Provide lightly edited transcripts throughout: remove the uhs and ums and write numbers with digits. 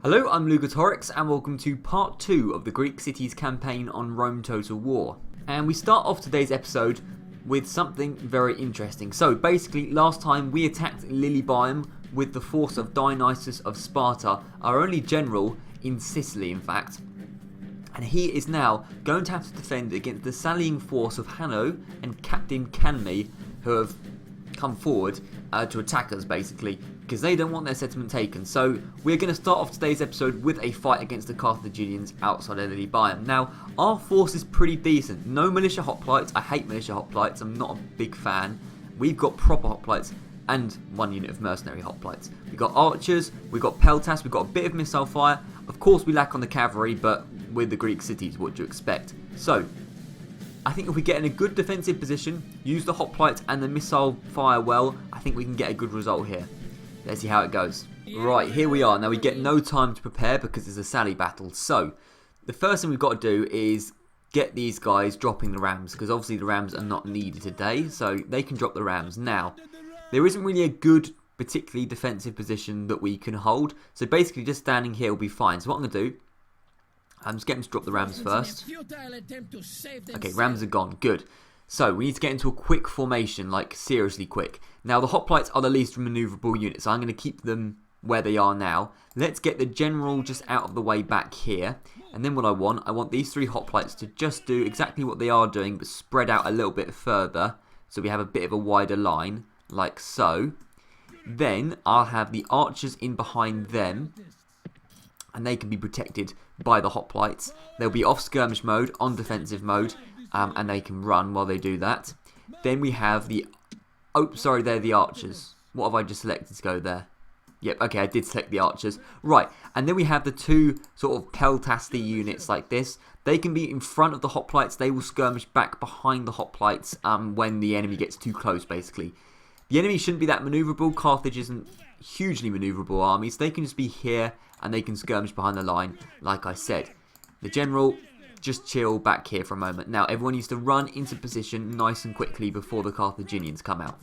Hello, I'm Lugatorix and welcome to part 2 of the Greek cities campaign on Rome Total War. And we start off today's episode with something very interesting. So basically, last time we attacked Lilybaeum with the force of Dionysus of Sparta, our only general in Sicily in fact. And he is now going to have to defend against the sallying force of Hanno and Captain Canme, who have come forward to attack us basically, because they don't want their settlement taken. So we're going to start off today's episode with a fight against the Carthaginians outside of Lilybaeum. Now, our force is pretty decent. No militia hoplites. I hate militia hoplites. I'm not a big fan. We've got proper hoplites and one unit of mercenary hoplites. We've got archers, we've got peltas, we've got a bit of missile fire. Of course we lack on the cavalry, but with the Greek cities, what do you expect? So I think if we get in a good defensive position, use the hoplites and the missile fire well, I think we can get a good result here. Let's see how it goes. Right, here we are. Now we get no time to prepare because it's a sally battle. So the first thing we've got to do is get these guys dropping the rams, because obviously the rams are not needed today, so they can drop the rams. Now, there isn't really a good, particularly defensive position that we can hold, so basically just standing here will be fine. So what I'm going to do, I'm just getting to drop the rams first. Okay, rams are gone. Good. So we need to get into a quick formation, like seriously quick. Now the hoplites are the least manoeuvrable unit, so I'm going to keep them where they are now. Let's get the general just out of the way back here. And then what I want these three hoplites to just do exactly what they are doing, but spread out a little bit further, so we have a bit of a wider line, like so. Then I'll have the archers in behind them, and they can be protected by the hoplites. They'll be off skirmish mode, on defensive mode, and they can run while they do that. Then we have the... Oh, sorry, they're the archers. What have I just selected to go there? Yep, okay, I did select the archers. Right, and then we have the two sort of peltasty units like this. They can be in front of the hoplites. They will skirmish back behind the hoplites when the enemy gets too close, basically. The enemy shouldn't be that manoeuvrable. Carthage isn't hugely manoeuvrable armies. They can just be here and they can skirmish behind the line, like I said. The general, just chill back here for a moment. Now, everyone needs to run into position nice and quickly before the Carthaginians come out.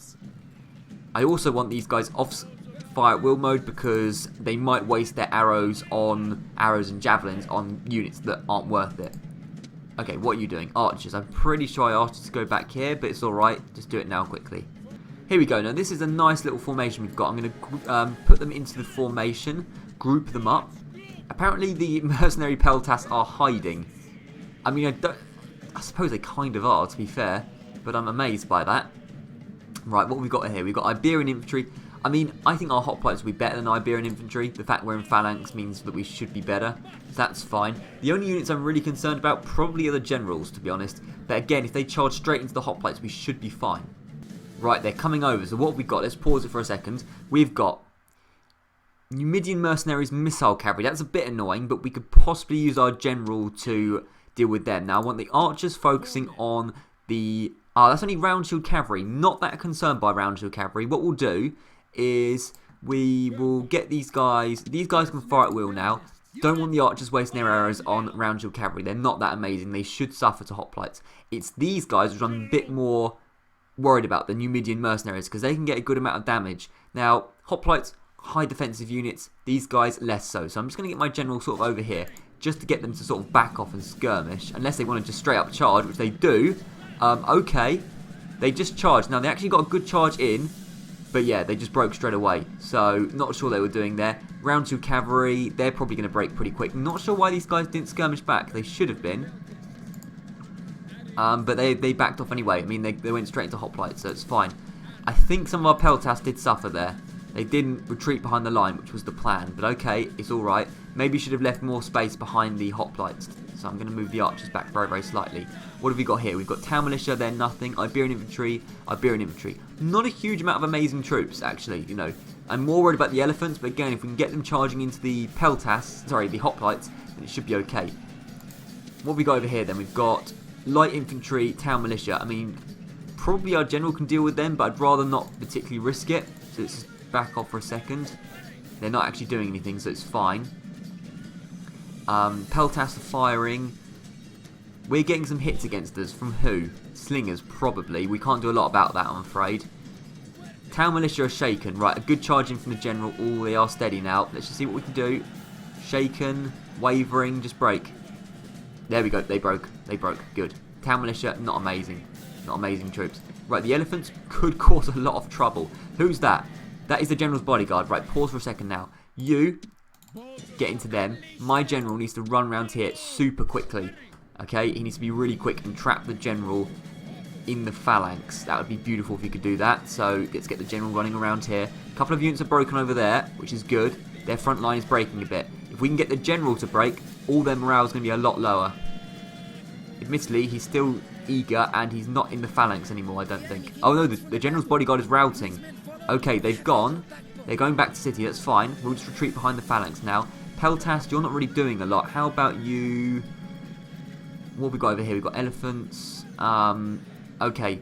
I also want these guys off fire at will mode because they might waste their arrows and javelins on units that aren't worth it. Okay, what are you doing? Archers. I'm pretty sure I asked you to go back here, but it's alright. Just do it now quickly. Here we go. Now, this is a nice little formation we've got. I'm going to put them into the formation, group them up. Apparently, the mercenary peltas are hiding. I mean, I suppose they kind of are, to be fair, but I'm amazed by that. Right, what have we got here? We've got Iberian infantry. I mean, I think our hoplites will be better than Iberian infantry. The fact we're in phalanx means that we should be better. So that's fine. The only units I'm really concerned about probably are the generals, to be honest. But again, if they charge straight into the hoplites, we should be fine. Right, they're coming over. So what have we got? Let's pause it for a second. We've got Numidian mercenaries, missile cavalry. That's a bit annoying, but we could possibly use our general to deal with them. Now, I want the archers focusing on the... that's only round shield cavalry. Not that concerned by round shield cavalry. What we'll do is we will get these guys. These guys can fire at will now. Don't want the archers wasting their arrows on round shield cavalry. They're not that amazing. They should suffer to hoplites. It's these guys which I'm a bit more worried about, the Numidian mercenaries, because they can get a good amount of damage. Now, hoplites, high defensive units. These guys, less so. So I'm just going to get my general sort of over here, just to get them to sort of back off and skirmish, unless they want to just straight up charge, which they do. Okay, they just charged. Now, they actually got a good charge in, but yeah, they just broke straight away. So, not sure they were doing there. Round 2 cavalry, they're probably going to break pretty quick. Not sure why these guys didn't skirmish back. They should have been. But they backed off anyway. I mean, they went straight into hoplites, so it's fine. I think some of our peltas did suffer there. They didn't retreat behind the line, which was the plan. But okay, it's alright. Maybe should have left more space behind the hoplites. So I'm going to move the archers back very, very slightly. What have we got here? We've got town militia, they're nothing. Iberian infantry, Iberian infantry. Not a huge amount of amazing troops, actually, you know. I'm more worried about the elephants, but again, if we can get them charging into the peltas, sorry, the hoplites, then it should be okay. What have we got over here then? We've got light infantry, town militia. I mean, probably our general can deal with them, but I'd rather not particularly risk it. So let's just back off for a second. They're not actually doing anything, so it's fine. Peltas are firing. We're getting some hits against us. From who? Slingers, probably. We can't do a lot about that, I'm afraid. Town militia are shaken. Right, a good charge in from the general. Oh, they are steady now. Let's just see what we can do. Shaken, wavering, just break. There we go, they broke. They broke, good. Town militia, not amazing. Not amazing troops. Right, the elephants could cause a lot of trouble. Who's that? That is the general's bodyguard. Right, pause for a second now. You get into them. My general needs to run around here super quickly. Okay, he needs to be really quick and trap the general in the phalanx. That would be beautiful if you could do that. So let's get the general running around here. A couple of units are broken over there, which is good. Their front line is breaking a bit. If we can get the general to break, all their morale is going to be a lot lower. Admittedly, he's still eager and he's not in the phalanx anymore, I don't think. Oh no, the general's bodyguard is routing. Okay, they've gone. They're going back to city, that's fine. We'll just retreat behind the phalanx now. Peltast, you're not really doing a lot. How about you... What have we got over here? We've got elephants. Okay.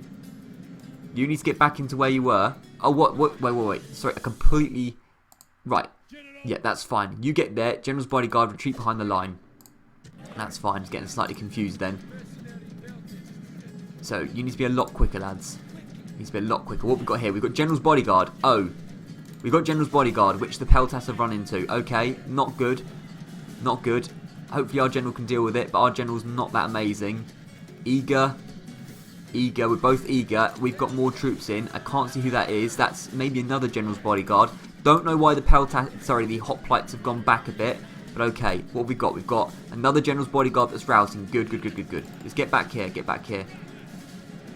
You need to get back into where you were. Oh, wait. Sorry, I completely... Right. Yeah, that's fine. You get there. General's bodyguard, retreat behind the line. That's fine. Just getting slightly confused then. So, you need to be a lot quicker, lads. You need to be a lot quicker. What have we got here? We've got General's bodyguard. Oh. We've got General's bodyguard, which the Peltas have run into. Okay. Not good. Not good. Hopefully our general can deal with it, but our general's not that amazing. Eager. Eager. We're both eager. We've got more troops in. I can't see who that is. That's maybe another general's bodyguard. Don't know why the the hoplites have gone back a bit. But okay, what have we got? We've got another general's bodyguard that's routing. Good. Let's get back here. Get back here.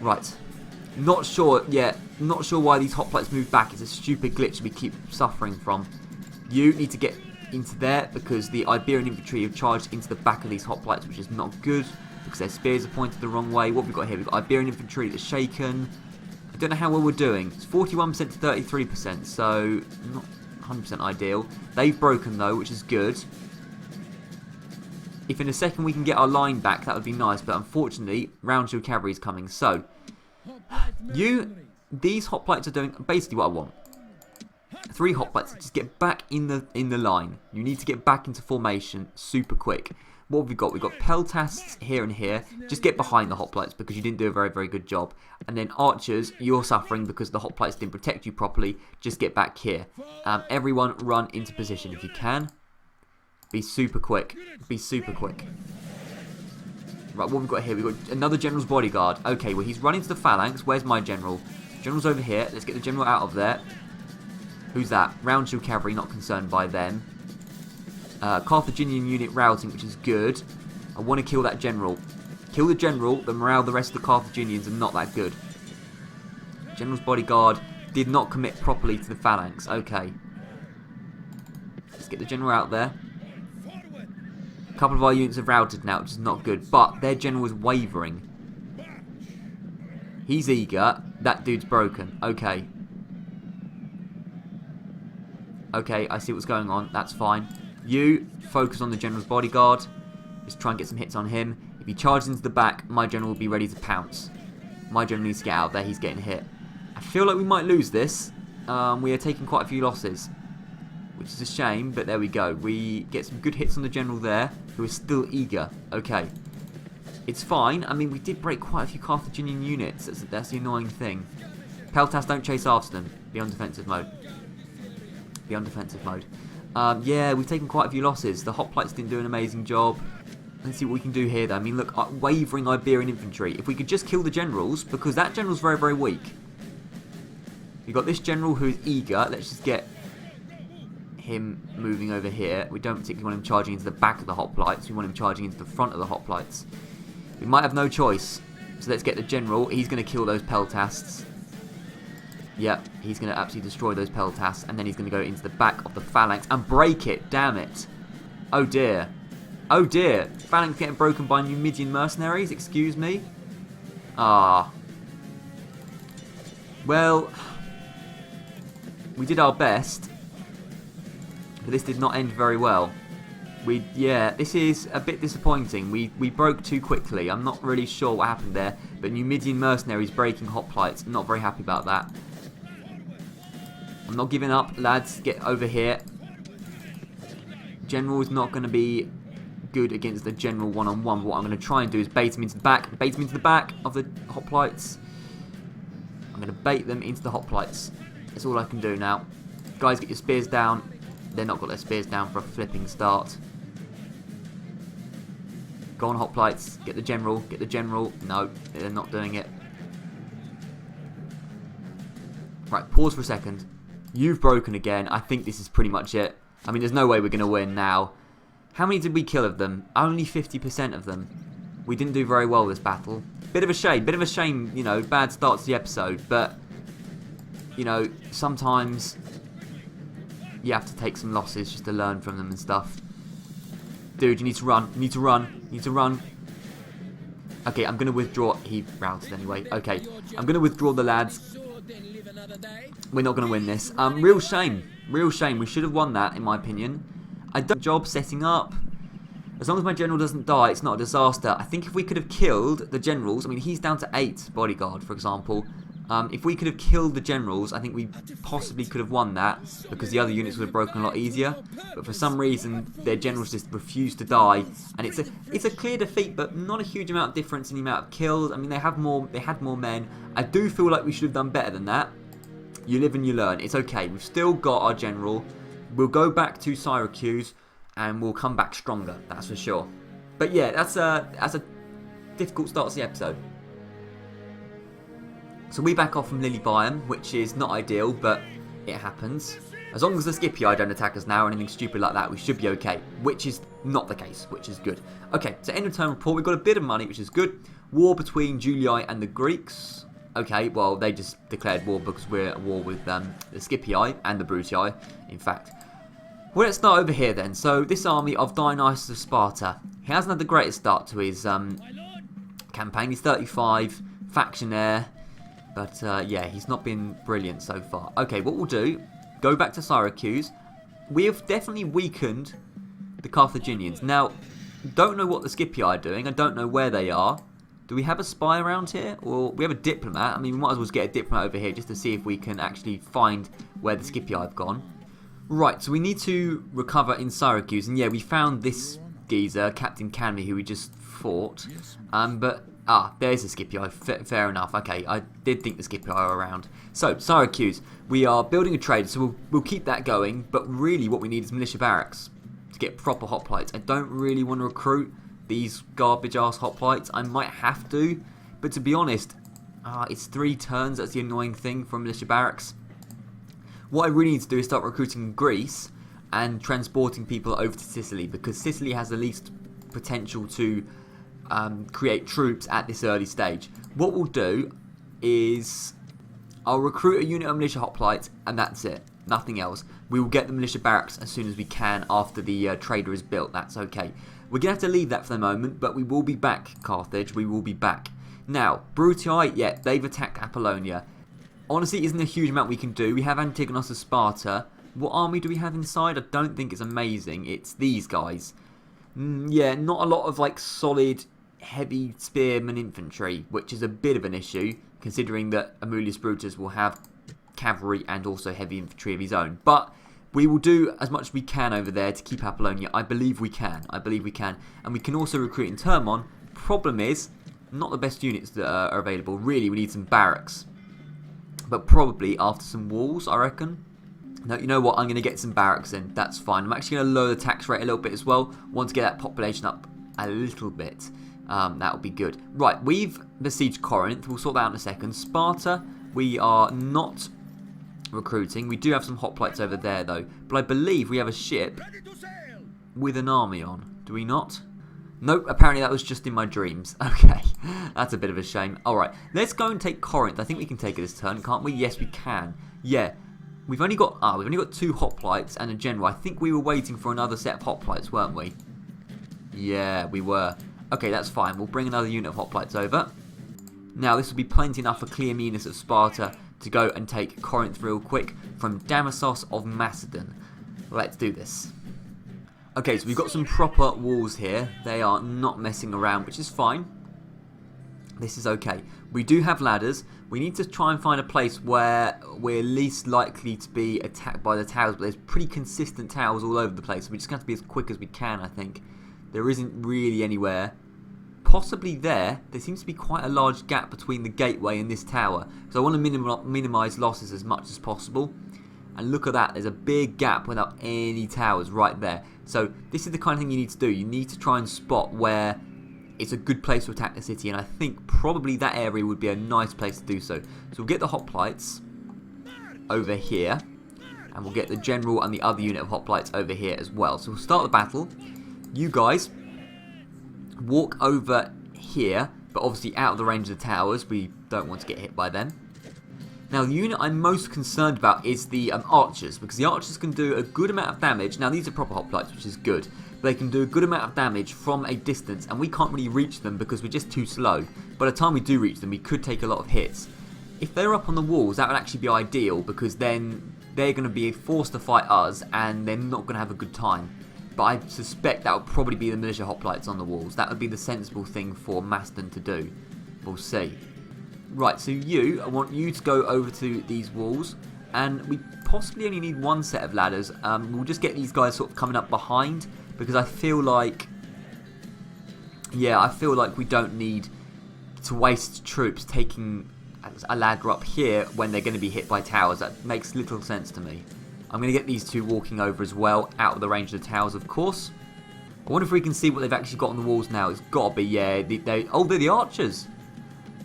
Right. Not sure. Yeah, not sure why these hoplites moved back. It's a stupid glitch we keep suffering from. You need to get into there because the Iberian infantry have charged into the back of these hoplites, which is not good because their spears are pointed the wrong way. What have we got here? We've got Iberian infantry that's shaken. I don't know how well we're doing. It's 41% to 33%, so not 100% ideal. They've broken though, which is good. If in a second we can get our line back, that would be nice, but unfortunately, round shield cavalry is coming. So, these hoplites are doing basically what I want. 3 hoplites, just get back in the line. You need to get back into formation super quick. What have we got? We've got peltasts here and here. Just get behind the hoplites because you didn't do a very, very good job. And then archers, you're suffering because the hoplites didn't protect you properly. Just get back here. Everyone run into position if you can. Be super quick. Be super quick. Right, what have we got here? We've got another general's bodyguard. Okay, well, he's running to the phalanx. Where's my general? General's over here. Let's get the general out of there. Who's that? Round shield cavalry, not concerned by them. Carthaginian unit routing, which is good. I want to kill that general. Kill the general, the morale of the rest of the Carthaginians are not that good. General's bodyguard did not commit properly to the phalanx. Okay. Let's get the general out there. A couple of our units have routed now, which is not good. But their general is wavering. He's eager. That dude's broken. Okay. Okay, I see what's going on. That's fine. You focus on the general's bodyguard. Just try and get some hits on him. If he charges into the back, my general will be ready to pounce. My general needs to get out there. He's getting hit. I feel like we might lose this. We are taking quite a few losses, which is a shame, but there we go. We get some good hits on the general there, who is still eager. Okay. It's fine. I mean, we did break quite a few Carthaginian units. That's the annoying thing. Peltas, don't chase after them. Be on defensive mode. Be on defensive mode. Yeah, we've taken quite a few losses. The hoplites didn't do an amazing job. Let's see what we can do here, though. I mean, look, wavering Iberian infantry. If we could just kill the generals, because that general's very, very weak. We've got this general who is eager. Let's just get him moving over here. We don't particularly want him charging into the back of the hoplites. We want him charging into the front of the hoplites. We might have no choice. So let's get the general. He's going to kill those peltasts. Yep, he's going to absolutely destroy those peltasts, and then he's going to go into the back of the phalanx and break it. Damn it. Oh dear. Oh dear. Phalanx getting broken by Numidian mercenaries. Excuse me. Ah. Well, we did our best, but this did not end very well. Yeah, this is a bit disappointing. We broke too quickly. I'm not really sure what happened there, but Numidian mercenaries breaking hoplites. I'm not very happy about that. I'm not giving up, lads. Get over here. General is not going to be good against the general one-on-one. What I'm going to try and do is bait him into the back. Bait him into the back of the hoplites. I'm going to bait them into the hoplites. That's all I can do now. Guys, get your spears down. they're not got their spears down for a flipping start. Go on, hoplites. Get the general. Get the general. No, they're not doing it. Right, pause for a second. You've broken again. I think this is pretty much it. I mean, there's no way we're going to win now. How many did we kill of them? Only 50% of them. We didn't do very well this battle. Bit of a shame, you know, bad start to the episode. But, you know, sometimes you have to take some losses just to learn from them and stuff. Dude, you need to run. You need to run. You need to run. Okay, I'm going to withdraw. He routed anyway. Okay, I'm going to withdraw the lads. We're not going to win this. Real shame. Real shame. We should have won that, in my opinion. I done a job setting up. As long as my general doesn't die, it's not a disaster. I think if we could have killed the generals... I mean, he's down to 8 bodyguard, for example. If we could have killed the generals, I think we possibly could have won that, because the other units would have broken a lot easier. But for some reason, their generals just refused to die, and it's a clear defeat, but not a huge amount of difference in the amount of kills. I mean, they had more men. I do feel like we should have done better than that. You live and you learn. It's okay. We've still got our general. We'll go back to Syracuse, and we'll come back stronger. That's for sure. But yeah, that's a difficult start to the episode. So we back off from Lily Biome, which is not ideal, but it happens. As long as the Scipii don't attack us now or anything stupid like that, we should be okay. Which is not the case, which is good. Okay, so end of turn report. We've got a bit of money, which is good. War between Julii and the Greeks. Okay, well, they just declared war because we're at war with the Scipii and the Brutii, in fact. Well, let's start over here then. So this army of Dionysus of Sparta. He hasn't had the greatest start to his campaign. He's 35, factionaire. But, yeah, he's not been brilliant so far. Okay, what we'll do, go back to Syracuse. We have definitely weakened the Carthaginians. Now, don't know what the Scipii are doing. I don't know where they are. Do we have a spy around here? Or we have a diplomat. I mean, we might as well get a diplomat over here just to see if we can actually find where the Scipii have gone. Right, so we need to recover in Syracuse. And, yeah, we found this geezer, Captain Canby, who we just fought. But... there's the Scipii. Fair enough. Okay, I did think the Scipii are around. So, Syracuse. We are building a trade, so we'll keep that going. But really what we need is Militia Barracks to get proper hoplites. I don't really want to recruit these garbage-ass hoplites. I might have to. But to be honest, it's 3 turns. That's the annoying thing from Militia Barracks. What I really need to do is start recruiting Greece and transporting people over to Sicily. Because Sicily has the least potential to... create troops at this early stage. What we'll do is I'll recruit a unit of militia hoplites and that's it. Nothing else. We will get the militia barracks as soon as we can after the trader is built. That's okay. We're going to have to leave that for the moment, but we will be back, Carthage. We will be back. Now, Brutii, yeah, they've attacked Apollonia. Honestly, isn't a huge amount we can do. We have Antigonus of Sparta. What army do we have inside? I don't think it's amazing. It's these guys. Yeah, not a lot of like solid... heavy spearmen infantry, which is a bit of an issue considering that Amulius Brutus will have cavalry and also heavy infantry of his own. But we will do as much as we can over there to keep Apollonia. I believe we can. And we can also recruit in Termon. Problem is, not the best units that are available. Really, we need some barracks. But probably after some walls, I reckon. No, you know what? I'm going to get some barracks in. That's fine. I'm actually going to lower the tax rate a little bit as well. Want to get that population up a little bit. That would be good. Right, we've besieged Corinth. We'll sort that out in a second. Sparta, we are not recruiting. We do have some hoplites over there, though. But I believe we have a ship with an army on. Do we not? Nope, apparently that was just in my dreams. Okay, that's a bit of a shame. Alright, let's go and take Corinth. I think we can take it this turn, can't we? Yes, we can. Yeah, we've only got 2 hoplites and a general. I think we were waiting for another set of hoplites, weren't we? Yeah, we were. Okay, that's fine. We'll bring another unit of hoplites over. Now, this will be plenty enough for Cleomenes of Sparta to go and take Corinth real quick from Damasos of Macedon. Let's do this. Okay, so we've got some proper walls here. They are not messing around, which is fine. This is okay. We do have ladders. We need to try and find a place where we're least likely to be attacked by the towers, but there's pretty consistent towers all over the place. So we just have to be as quick as we can, I think. There isn't really anywhere. Possibly there. There seems to be quite a large gap between the gateway and this tower. So I want to minimise losses as much as possible. And look at that, there's a big gap without any towers right there. So this is the kind of thing you need to do. You need to try and spot where it's a good place to attack the city, and I think probably that area would be a nice place to do so. So we'll get the hoplites over here, and we'll get the general and the other unit of hoplites over here as well. So we'll start the battle. You guys walk over here, but obviously out of the range of the towers. We don't want to get hit by them. Now, the unit I'm most concerned about is the archers, because the archers can do a good amount of damage. Now, these are proper hoplites, which is good, but they can do a good amount of damage from a distance, and we can't really reach them because we're just too slow. By the time we do reach them, we could take a lot of hits. If they're up on the walls, that would actually be ideal, because then they're going to be forced to fight us, and they're not going to have a good time. But I suspect that would probably be the militia hoplites on the walls. That would be the sensible thing for Maston to do. We'll see. Right, so I want you to go over to these walls, and we possibly only need one set of ladders. We'll just get these guys sort of coming up behind, because I feel like, we don't need to waste troops taking a ladder up here when they're going to be hit by towers. That makes little sense to me. I'm going to get these two walking over as well, out of the range of the towers, of course. I wonder if we can see what they've actually got on the walls now. It's got to be, yeah, they're the archers.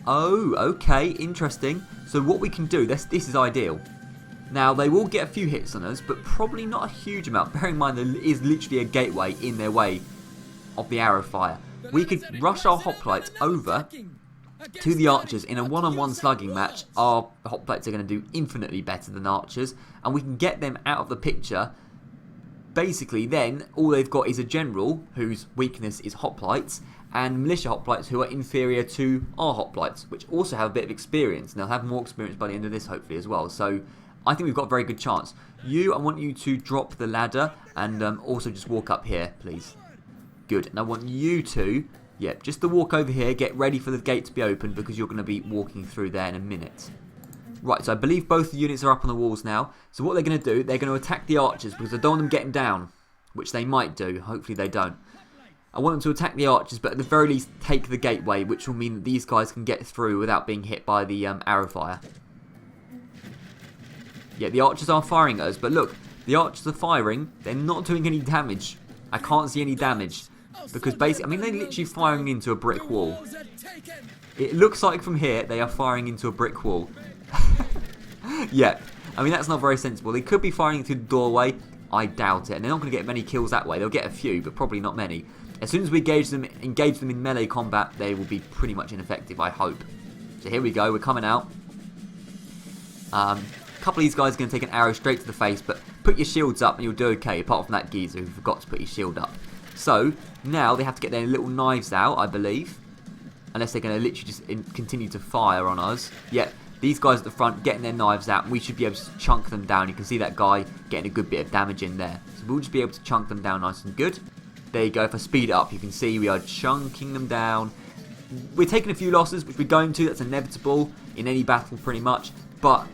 Oh, okay, interesting. So what we can do, this is ideal. Now, they will get a few hits on us, but probably not a huge amount. Bearing in mind there is literally a gateway in their way of the arrow fire. We could rush our hoplites over to the archers in a one-on-one slugging match. Our hoplites are going to do infinitely better than archers, and we can get them out of the picture. Basically, then, all they've got is a general whose weakness is hoplites, and militia hoplites who are inferior to our hoplites, which also have a bit of experience. And they'll have more experience by the end of this, hopefully, as well. So, I think we've got a very good chance. I want you to drop the ladder, and also just walk up here, please. Good. And I want you to, just to walk over here, get ready for the gate to be opened, because you're going to be walking through there in a minute. Right, so I believe both the units are up on the walls now. So what they're going to do, they're going to attack the archers, because I don't want them getting down, which they might do. Hopefully they don't. I want them to attack the archers, but at the very least take the gateway, which will mean that these guys can get through without being hit by the arrow fire. Yeah, the archers are firing at us, but look, the archers are firing. They're not doing any damage. I can't see any damage, because basically, they're literally firing into a brick wall. It looks like from here they are firing into a brick wall. Yeah, that's not very sensible. They could be firing through the doorway. I doubt it. And they're not going to get many kills that way. They'll get a few, but probably not many. As soon as we engage them in melee combat, they will be pretty much ineffective, I hope. So here we go. We're coming out. A couple of these guys are going to take an arrow straight to the face, but put your shields up and you'll do okay, apart from that geezer who forgot to put his shield up. So, now they have to get their little knives out, I believe. Unless they're going to literally just continue to fire on us. Yep. These guys at the front getting their knives out, and we should be able to chunk them down. You can see that guy getting a good bit of damage in there. So we'll just be able to chunk them down nice and good. There you go. If I speed it up, you can see we are chunking them down. We're taking a few losses, which we're going to. That's inevitable in any battle pretty much. But,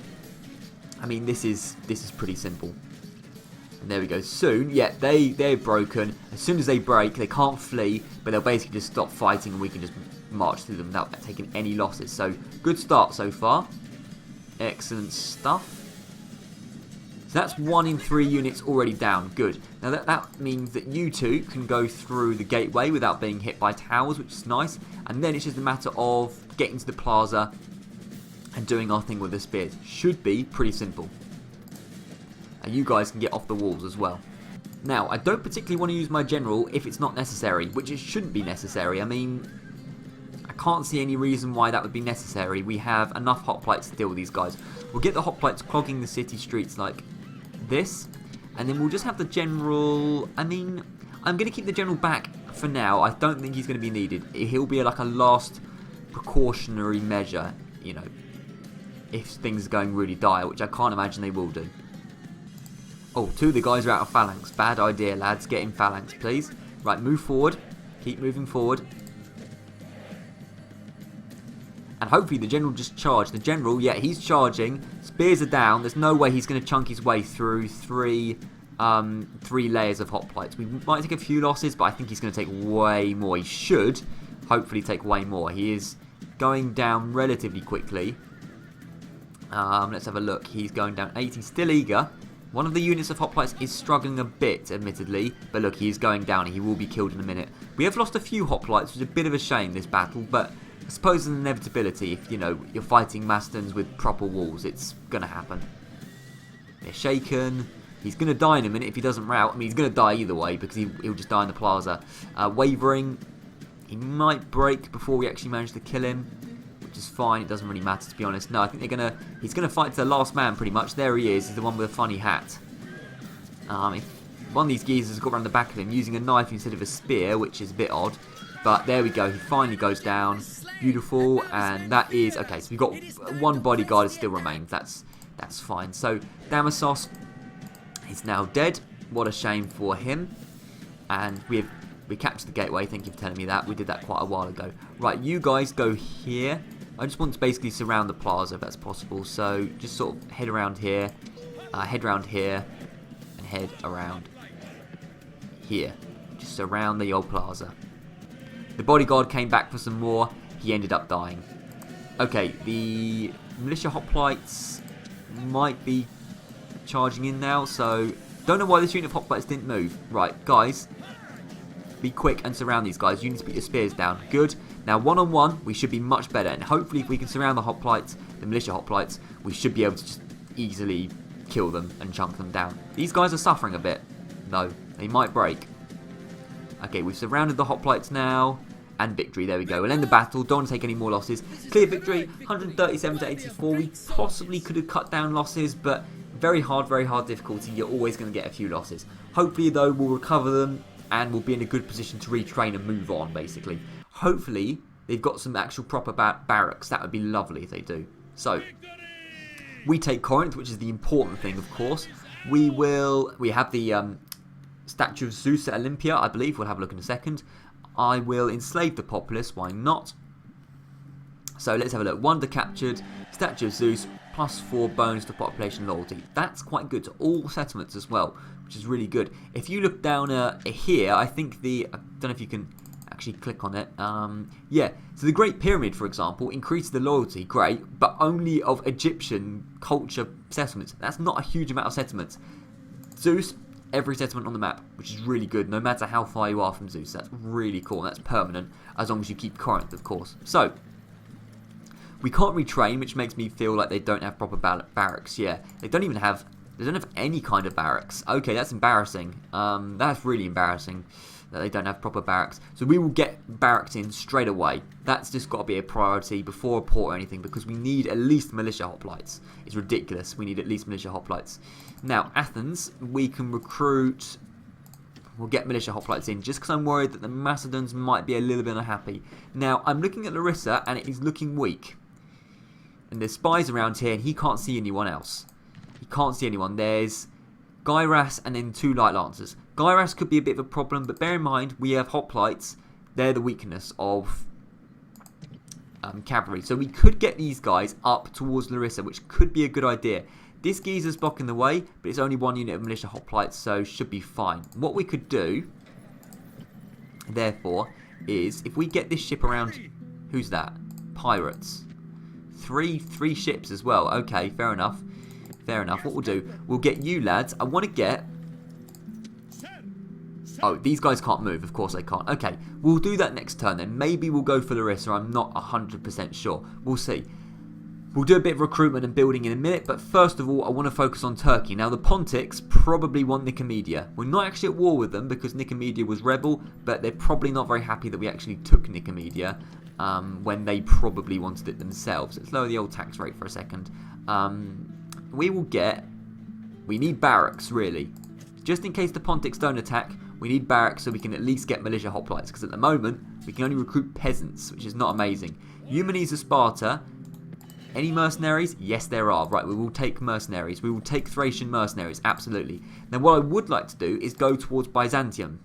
this is pretty simple. And there we go. Soon, they're broken. As soon as they break, they can't flee, but they'll basically just stop fighting and we can just march through them without taking any losses. So, good start so far. Excellent stuff. So that's 1 in 3 units already down. Good. Now that means that you two can go through the gateway without being hit by towers, which is nice. And then it's just a matter of getting to the plaza and doing our thing with the spears. Should be pretty simple. And you guys can get off the walls as well. Now, I don't particularly want to use my general if it's not necessary, which it shouldn't be necessary. I can't see any reason why that would be necessary. We have enough hoplites to deal with these guys. We'll get the hoplites clogging the city streets like this, and then we'll just have the general. I'm going to keep the general back for now. I don't think he's going to be needed. He'll be like a last precautionary measure, if things are going really dire, which I can't imagine they will do. Oh, 2 of the guys are out of phalanx. Bad idea, lads. Get in phalanx, please. Right, move forward. Keep moving forward. And hopefully the general just charged. The general, he's charging. Spears are down. There's no way he's going to chunk his way through three layers of hoplites. We might take a few losses, but I think he's going to take way more. He should hopefully take way more. He is going down relatively quickly. Let's have a look. He's going down 80. Still eager. One of the units of hoplites is struggling a bit, admittedly, but look, he is going down. He will be killed in a minute. We have lost a few hoplites, which is a bit of a shame, this battle, but I suppose it's an inevitability. If, you know, you're fighting Macedons with proper walls, it's going to happen. They're shaken. He's going to die in a minute if he doesn't rout. I mean, he's going to die either way because he'll just die in the plaza. Wavering. He might break before we actually manage to kill him, which is fine. It doesn't really matter, to be honest. No, I think he's going to fight to the last man, pretty much. There he is. He's the one with a funny hat. If one of these geezers got around the back of him using a knife instead of a spear, which is a bit odd. But there we go. He finally goes down. Beautiful. And that is... Okay, so we've got one bodyguard that still remains. That's fine. So, Damasos is now dead. What a shame for him. And we captured the gateway. Thank you for telling me that. We did that quite a while ago. Right, you guys go here. I just want to basically surround the plaza if that's possible. So just sort of head around here, and head around here. Just surround the old plaza. The bodyguard came back for some more. He ended up dying. Okay, the militia hoplites might be charging in now. So don't know why this unit of hoplites didn't move. Right, guys. Be quick and surround these guys. You need to put your spears down. Good. Now, one-on-one, we should be much better. And hopefully, if we can surround the hoplites, the militia hoplites, we should be able to just easily kill them and chunk them down. These guys are suffering a bit. No, they might break. Okay, we've surrounded the hoplites now. And victory. There we go. We'll end the battle. Don't want to take any more losses. Clear victory. 137 to 84. We possibly could have cut down losses, but very hard difficulty. You're always going to get a few losses. Hopefully, though, we'll recover them. And we'll be in a good position to retrain and move on, basically. Hopefully, they've got some actual proper barracks. That would be lovely if they do. So, we take Corinth, which is the important thing, of course. We have the statue of Zeus at Olympia, I believe. We'll have a look in a second. I will enslave the populace. Why not? So, let's have a look. Wonder captured. Statue of Zeus. +4 bonus to population loyalty. That's quite good to all settlements as well, which is really good. If you look down here, I think I don't know if you can actually click on it. Yeah, so the Great Pyramid, for example, increases the loyalty, great, but only of Egyptian culture settlements. That's not a huge amount of settlements. Zeus, every settlement on the map, which is really good, no matter how far you are from Zeus. That's really cool, and that's permanent, as long as you keep Corinth, of course. So, we can't retrain, which makes me feel like they don't have proper barracks. Yeah, they don't have any kind of barracks. Okay, that's embarrassing. That's really embarrassing that they don't have proper barracks. So we will get barracks in straight away. That's just got to be a priority before a port or anything, because we need at least militia hoplites. It's ridiculous. We need at least militia hoplites. Now, Athens, we can recruit. We'll get militia hoplites in, just because I'm worried that the Macedons might be a little bit unhappy. Now, I'm looking at Larissa, and it is looking weak. And there's spies around here, and he can't see anyone else. He can't see anyone. There's Gyras and then 2 light lancers. Gyras could be a bit of a problem, but bear in mind, we have hoplites. They're the weakness of cavalry. So we could get these guys up towards Larissa, which could be a good idea. This geezer's blocking the way, but it's only 1 unit of militia hoplites, so should be fine. What we could do, therefore, is if we get this ship around... Who's that? Pirates. Three ships as well. Okay, fair enough. Fair enough. What we'll do, we'll get you lads. I want to get... Oh, these guys can't move. Of course they can't. Okay, we'll do that next turn then. Maybe we'll go for Larissa. I'm not 100% sure. We'll see. We'll do a bit of recruitment and building in a minute, but first of all, I want to focus on Turkey. Now, the Pontics probably want Nicomedia. We're not actually at war with them because Nicomedia was rebel, but they're probably not very happy that we actually took Nicomedia when they probably wanted it themselves. Let's lower the old tax rate for a second. We need barracks, really. Just in case the Pontics don't attack, we need barracks so we can at least get militia hoplites, because at the moment, we can only recruit peasants, which is not amazing. Eumenes of Sparta. Any mercenaries? Yes, there are. Right, we will take mercenaries. We will take Thracian mercenaries, absolutely. Now, what I would like to do is go towards Byzantium.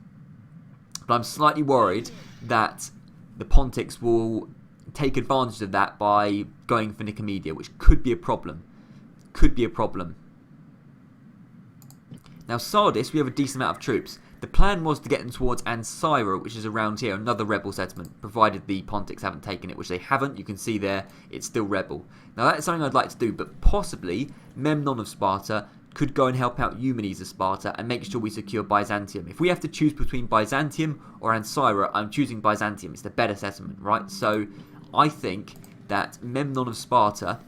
But I'm slightly worried that the Pontics will take advantage of that by going for Nicomedia, which could be a problem. Could be a problem. Now, Sardis, we have a decent amount of troops. The plan was to get them towards Ancyra, which is around here, another rebel settlement, provided the Pontics haven't taken it, which they haven't. You can see there, it's still rebel. Now, that's something I'd like to do, but possibly Memnon of Sparta could go and help out Eumenes of Sparta and make sure we secure Byzantium. If we have to choose between Byzantium or Ancyra, I'm choosing Byzantium. It's the better settlement, right? So I think that Memnon of Sparta,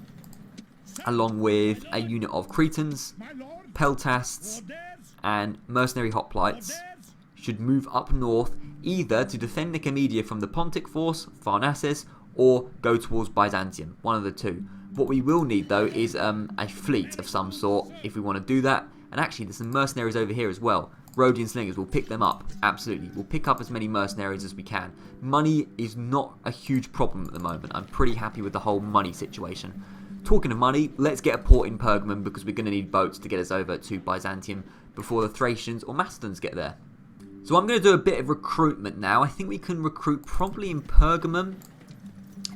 along with a unit of Cretans, Peltasts, and mercenary hoplites, should move up north either to defend Nicomedia from the Pontic force, Pharnaces, or go towards Byzantium. One of the two. What we will need though is a fleet of some sort if we want to do that. And actually there's some mercenaries over here as well. Rhodian slingers, we'll pick them up. Absolutely. We'll pick up as many mercenaries as we can. Money is not a huge problem at the moment. I'm pretty happy with the whole money situation. Talking of money, let's get a port in Pergamum because we're going to need boats to get us over to Byzantium before the Thracians or Macedons get there. So I'm going to do a bit of recruitment now. I think we can recruit probably in Pergamum.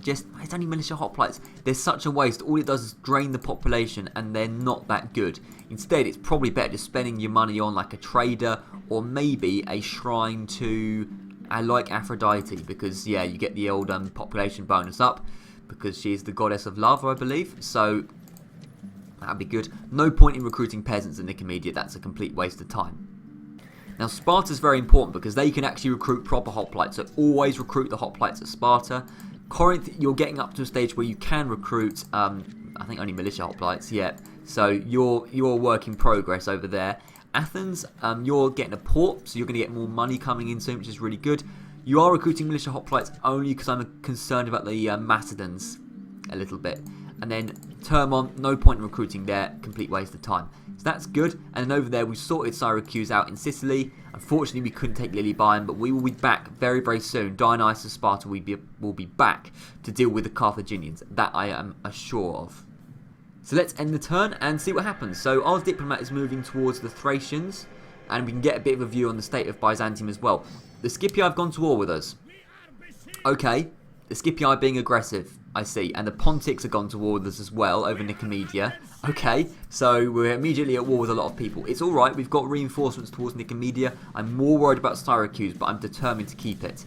It's only militia hoplites. There's such a waste. All it does is drain the population and they're not that good. Instead, it's probably better just spending your money on like a trader or maybe a shrine to, I like Aphrodite because, yeah, you get the old population bonus up because she's the goddess of love, I believe. So, that'd be good. No point in recruiting peasants in Nicomedia. That's a complete waste of time. Now, Sparta's very important because they can actually recruit proper hoplites. So, always recruit the hoplites at Sparta. Corinth, you're getting up to a stage where you can recruit, I think only militia hoplites yet. So you're a work in progress over there. Athens, you're getting a port, so you're going to get more money coming in soon, which is really good. You are recruiting militia hoplites only because I'm concerned about the Macedons a little bit. And then Termon, no point in recruiting there, complete waste of time. So that's good. And then over there, we sorted Syracuse out in Sicily. Unfortunately, we couldn't take Lilybaeum, but we will be back very, very soon. Dionysus of Sparta will be back to deal with the Carthaginians. That I am assured of. So let's end the turn and see what happens. So our diplomat is moving towards the Thracians, and we can get a bit of a view on the state of Byzantium as well. The Scipii have gone to war with us. Okay, the Scipii are being aggressive, I see. And the Pontics have gone to war with us as well over Nicomedia. Okay, so we're immediately at war with a lot of people. It's alright, we've got reinforcements towards Nicomedia. I'm more worried about Syracuse, but I'm determined to keep it.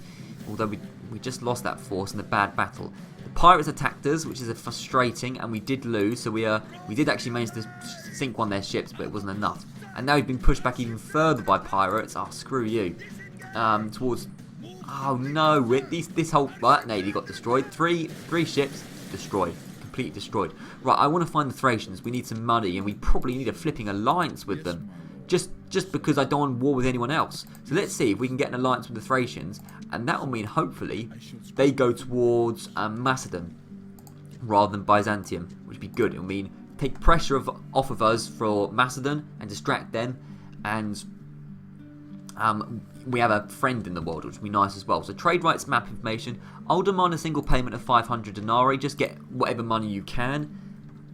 Although we just lost that force in a bad battle. The pirates attacked us, which is frustrating, and we did lose. So we did actually manage to sink one of their ships, but it wasn't enough. And now we've been pushed back even further by pirates. Oh, screw you. Towards... Oh no, this whole... Well, that navy got destroyed. Three ships destroyed. Completely destroyed. Right, I want to find the Thracians. We need some money, and we probably need a flipping alliance with them. Just because I don't want war with anyone else. So let's see if we can get an alliance with the Thracians, and that will mean, hopefully, they go towards Macedon rather than Byzantium, which would be good. It will mean take pressure off of us for Macedon and distract them, and we have a friend in the world, which would be nice as well. So trade rights map information. I'll demand a single payment of 500 denarii. Just get whatever money you can.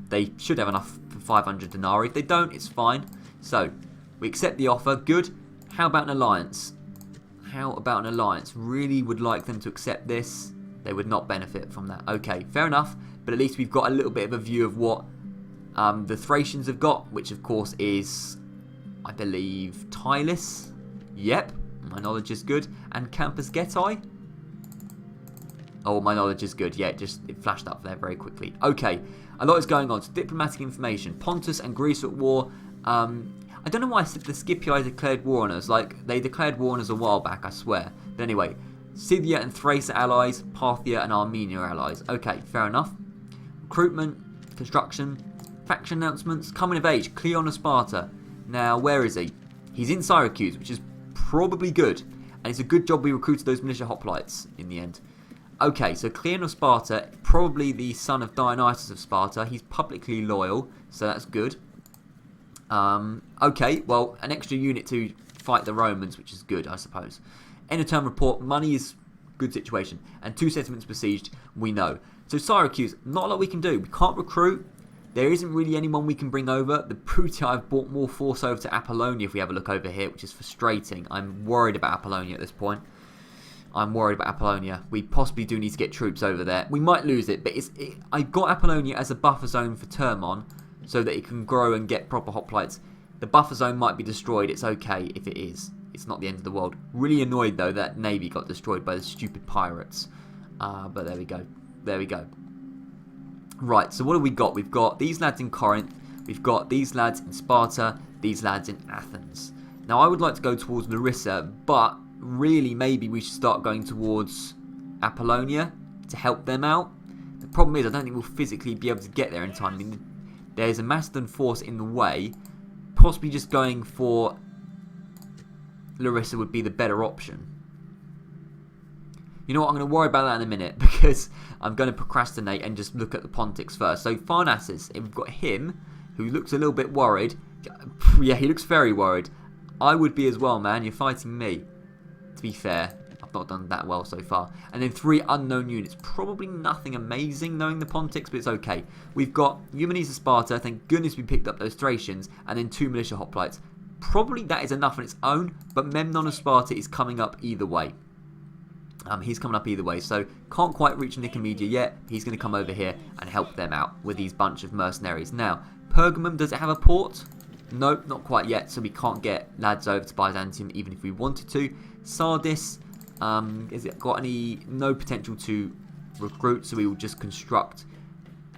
They should have enough for 500 denarii. If they don't, it's fine. So we accept the offer. Good. How about an alliance? How about an alliance? Really would like them to accept this. They would not benefit from that. Okay, fair enough. But at least we've got a little bit of a view of what the Thracians have got, which of course is, I believe, Tylis. Yep, my knowledge is good. And Campus Getae. Oh, my knowledge is good. Yeah, it flashed up there very quickly. Okay, a lot is going on. So diplomatic information. Pontus and Greece at war. I don't know why the Scipii declared war on us. Like, they declared war on us a while back, I swear. But anyway, Scythia and Thrace are allies. Parthia and Armenia are allies. Okay, fair enough. Recruitment, construction, faction announcements, coming of age. Cleon of Sparta. Now, where is he? He's in Syracuse, which is probably good. And it's a good job we recruited those militia hoplites in the end. Okay, so Cleon of Sparta, probably the son of Dionysus of Sparta. He's publicly loyal, so that's good. Okay, well, an extra unit to fight the Romans, which is good, I suppose. End of term report, money is good situation. And 2 settlements besieged, we know. So Syracuse, not a lot we can do. We can't recruit. There isn't really anyone we can bring over. The Prutii have brought more force over to Apollonia if we have a look over here, which is frustrating. I'm worried about Apollonia at this point. I'm worried about Apollonia. We possibly do need to get troops over there. We might lose it, but I got Apollonia as a buffer zone for Termon so that it can grow and get proper hoplites. The buffer zone might be destroyed. It's okay if it is. It's not the end of the world. Really annoyed, though, that navy got destroyed by the stupid pirates. But there we go. There we go. Right, so what have we got? We've got these lads in Corinth. we've got these lads in Sparta, these lads in Athens. Now I would like to go towards Larissa, but really maybe we should start going towards Apollonia to help them out. The problem is I don't think we'll physically be able to get there in time. I mean, there's a Macedon force in the way. Possibly just going for Larissa would be the better option. You know what, I'm going to worry about that in a minute because I'm going to procrastinate and just look at the Pontics first. So Pharnaces, we've got him who looks a little bit worried. Yeah, he looks very worried. I would be as well, man. You're fighting me. To be fair, I've not done that well so far. And then 3 unknown units. Probably nothing amazing knowing the Pontics, but it's okay. We've got Eumenes of Sparta. Thank goodness we picked up those Thracians. And then 2 militia hoplites. Probably that is enough on its own, but Memnon of Sparta is coming up either way. He's coming up either way, so can't quite reach Nicomedia yet. He's going to come over here and help them out with these bunch of mercenaries. Now, Pergamum, does it have a port? Nope, not quite yet, so we can't get lads over to Byzantium even if we wanted to. Sardis, has it got no potential to recruit, so we will just construct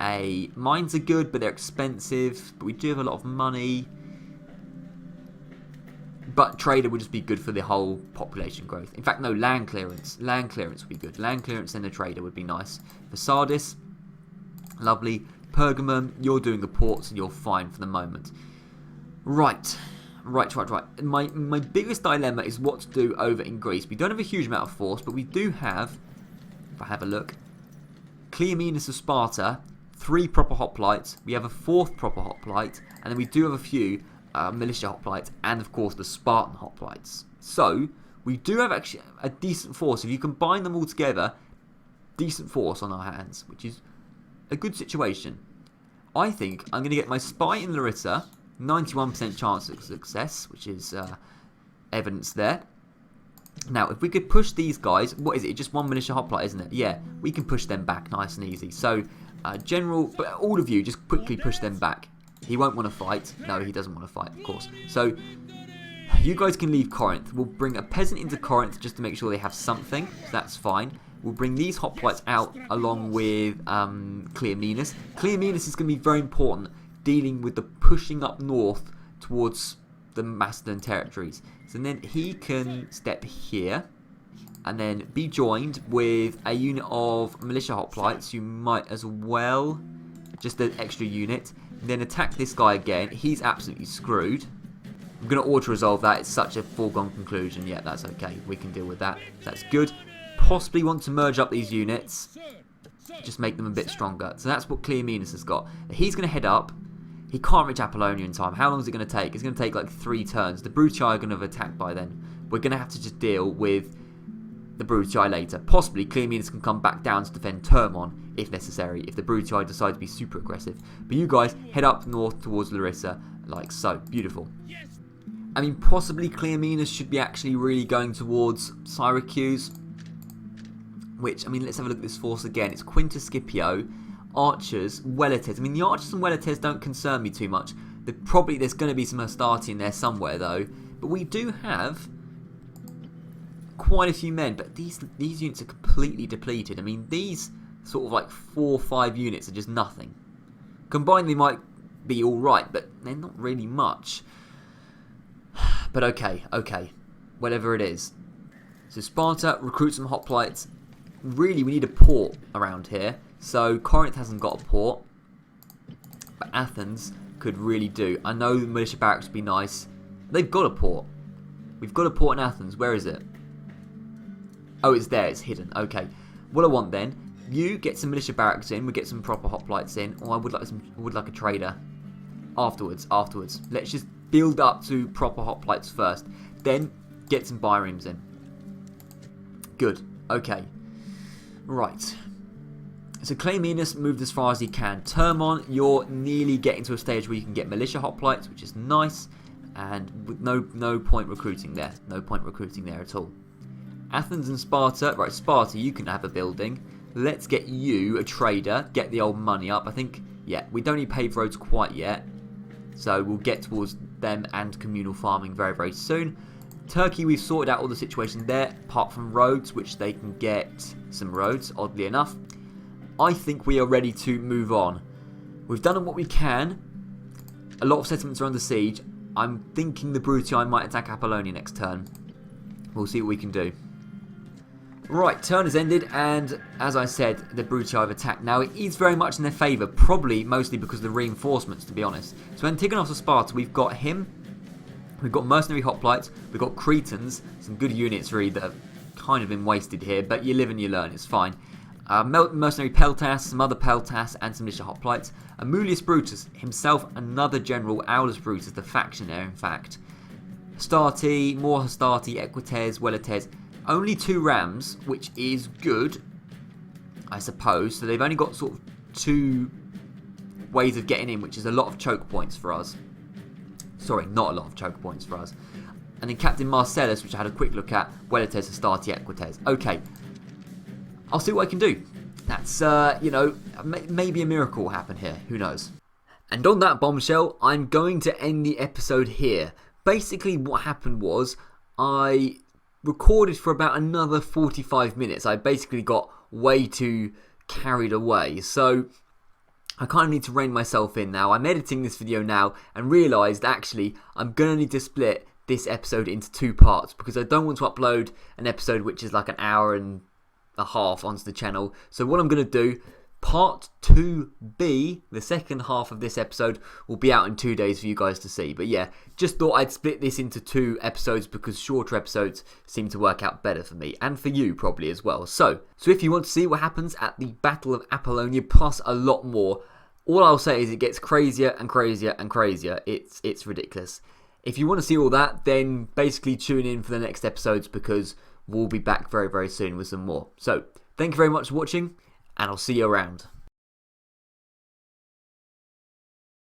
a... Mines are good, but they're expensive, but we do have a lot of money. But trader would just be good for the whole population growth. In fact, no, land clearance. Land clearance would be good. Land clearance and a trader would be nice. For Sardis, lovely. Pergamum, you're doing the ports and you're fine for the moment. Right. My biggest dilemma is what to do over in Greece. We don't have a huge amount of force, but we do have, if I have a look, Cleomenes of Sparta, 3 proper hoplites. We have a 4th proper hoplite, and then we do have a few militia hoplites, and of course the Spartan hoplites. So we do have actually a decent force. If you combine them all together, decent force on our hands, which is a good situation. I think I'm going to get my spy in Larissa, 91% chance of success, which is evidence there. Now, if we could push these guys, what is it? Just 1 militia hoplite, isn't it? Yeah, we can push them back nice and easy. So, General, but all of you, just quickly push them back. He won't want to fight. No, he doesn't want to fight, of course. So, you guys can leave Corinth. We'll bring a peasant into Corinth just to make sure they have something. So that's fine. We'll bring these hoplites out along with Cleomenes. Cleomenes is going to be very important dealing with the pushing up north towards the Macedon territories. So then he can step here and then be joined with a unit of militia hoplites. You might as well, just an extra unit. Then attack this guy again. He's absolutely screwed. I'm going to auto-resolve that. It's such a foregone conclusion. Yeah, that's okay. We can deal with that. That's good. Possibly want to merge up these units. Just make them a bit stronger. So that's what Cleomenes has got. He's going to head up. He can't reach Apollonia in time. How long is it going to take? It's going to take like 3 turns. The Brutii are going to have attacked by then. We're going to have to just deal with the Brutii later. Possibly Cleomenes can come back down to defend Termon if necessary, if the Brutii decide to be super aggressive. But you guys head up north towards Larissa like so. Beautiful. I mean, possibly Cleomenes should be actually really going towards Syracuse. Which, I mean, let's have a look at this force again. It's Quintus Scipio, archers, Velites. I mean, the archers and Velites don't concern me too much. There's going to be some Hastati in there somewhere, though. But we do have quite a few men. But these units are completely depleted. I mean, these sort of like 4 or 5 units are just nothing. Combined, they might be alright, but they're not really much. But okay. Whatever it is. So Sparta, recruit some hoplites. Really, we need a port around here. So Corinth hasn't got a port. But Athens could really do. I know the Militia Barracks would be nice. They've got a port. We've got a port in Athens. Where is it? Oh, it's there. It's hidden. Okay. What I want then, you get some Militia Barracks in. We get some proper hoplites in. Or I would like a trader. Afterwards. Let's just build up to proper hoplites first. Then get some biremes in. Good. Okay. Right. So Cleomenes moved as far as he can. Termon, you're nearly getting to a stage where you can get militia hoplites, which is nice. And with no point recruiting there. No point recruiting there at all. Athens and Sparta. Right, Sparta, you can have a building. Let's get you a trader. Get the old money up. I think, yeah, we don't need paved roads quite yet. So we'll get towards them and communal farming very, very soon. Turkey, we've sorted out all the situation there, apart from roads, which they can get some roads, oddly enough. I think we are ready to move on. We've done what we can. A lot of settlements are under siege. I'm thinking the Brutii might attack Apollonia next turn. We'll see what we can do. Right, turn has ended, and as I said, the Brutii have attacked. Now, it is very much in their favour, probably mostly because of the reinforcements, to be honest. So Antigonos of Sparta, we've got him. We've got mercenary hoplites. We've got Cretans. Some good units, really, that have kind of been wasted here, but you live and you learn, it's fine. Mercenary Peltas, some other Peltas, and some militia hoplites. Amulius Brutus, himself another general, Aulus Brutus, the factionaire, in fact. Hastati, more Hastati, Equites, Velites. Only 2 rams, which is good, I suppose. So they've only got sort of 2 ways of getting in, which is a lot of choke points for us. Sorry, not a lot of choke points for us. And then Captain Marcellus, which I had a quick look at, Velites, Hastati, Equites. Okay, I'll see what I can do. That's, you know, maybe a miracle will happen here. Who knows? And on that bombshell, I'm going to end the episode here. Basically, what happened was I recorded for about another 45 minutes. I basically got way too carried away. So I kind of need to rein myself in now. I'm editing this video now and realised actually I'm going to need to split this episode into 2 parts because I don't want to upload an episode which is like an hour and a half onto the channel. So what I'm going to do, part 2B, the second half of this episode, will be out in 2 days for you guys to see. But yeah, just thought I'd split this into 2 episodes because shorter episodes seem to work out better for me and for you probably as well. So if you want to see what happens at the Battle of Apollonia plus a lot more, all I'll say is it gets crazier and crazier and crazier. It's ridiculous. If you want to see all that, then basically tune in for the next episodes because we'll be back very, very soon with some more. So thank you very much for watching, and I'll see you around.